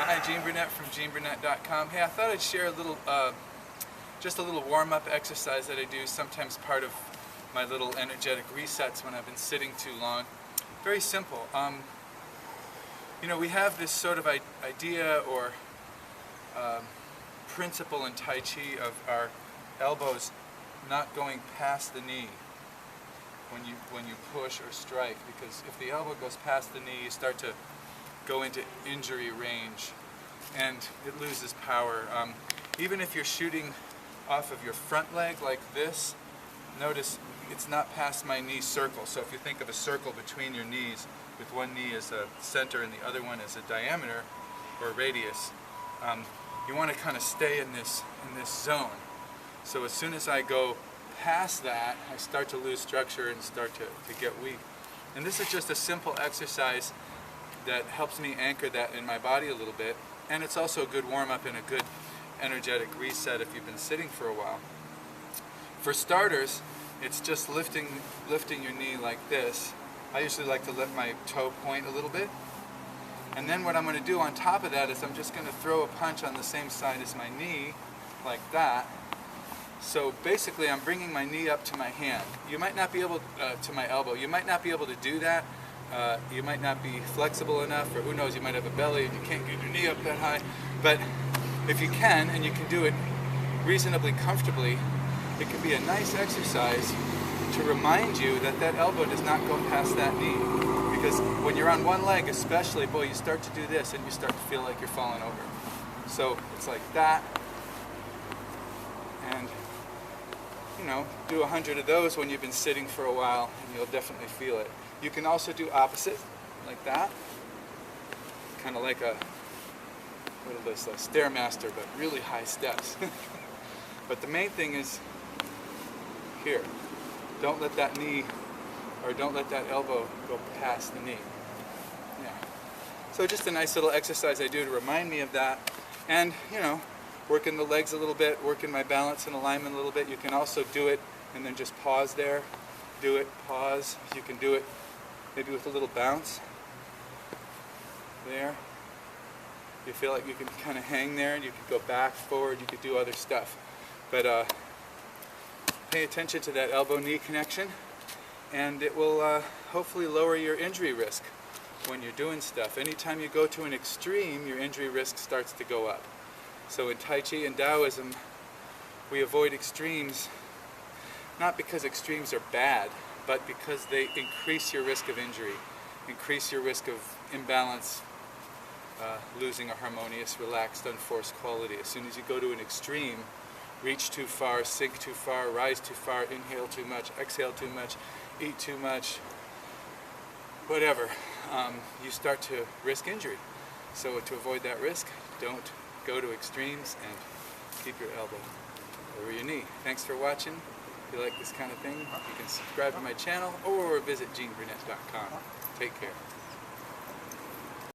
Hi, Gene Burnett from GeneBurnett.com. Hey, I thought I'd share a little, just a little warm-up exercise that I do, sometimes part of my little energetic resets when I've been sitting too long. Very simple. You know, we have this sort of idea or principle in Tai Chi of our elbows not going past the knee when you push or strike, because if the elbow goes past the knee, you start to go into injury range and it loses power. Even if you're shooting off of your front leg like this, notice it's not past my knee circle. So if you think of a circle between your knees, with one knee as a center and the other one as a diameter or radius, you want to kind of stay in this zone. So as soon as I go past that, I start to lose structure and start to get weak. And this is just a simple exercise that helps me anchor that in my body a little bit, and it's also a good warm-up and a good energetic reset if you've been sitting for a while. For starters, it's just lifting your knee like this. I usually like to let my toe point a little bit, and then what I'm going to do on top of that is I'm just going to throw a punch on the same side as my knee, like that. So basically I'm bringing my knee up to my hand. You might not be able to my elbow. You might not be able to do that. You might not be flexible enough, or who knows, you might have a belly and you can't get your knee up that high. But if you can, and you can do it reasonably comfortably, it can be a nice exercise to remind you that that elbow does not go past that knee. Because when you're on one leg especially, boy, you start to do this and you start to feel like you're falling over. So it's like that. And you know, do 100 of those when you've been sitting for a while and you'll definitely feel it. You can also do opposite, like that. Kind of like a Stairmaster, but really high steps. But the main thing is here. Don't let that knee, or don't let that elbow go past the knee. Yeah. So just a nice little exercise I do to remind me of that. And, you know, working the legs a little bit, working my balance and alignment a little bit. You can also do it and then just pause there. Do it, pause. You can do it maybe with a little bounce. There. You feel like you can kind of hang there, and you could go back, forward, you could do other stuff. But pay attention to that elbow-knee connection, and it will hopefully lower your injury risk when you're doing stuff. Anytime you go to an extreme, your injury risk starts to go up. So in Tai Chi and Taoism, we avoid extremes, not because extremes are bad, but because they increase your risk of injury, increase your risk of imbalance, losing a harmonious, relaxed, unforced quality. As soon as you go to an extreme, reach too far, sink too far, rise too far, inhale too much, exhale too much, eat too much, whatever, you start to risk injury. So to avoid that risk, don't go to extremes and keep your elbow over your knee. Thanks for watching. If you like this kind of thing, you can subscribe to my channel or visit GeneBurnett.com. Take care.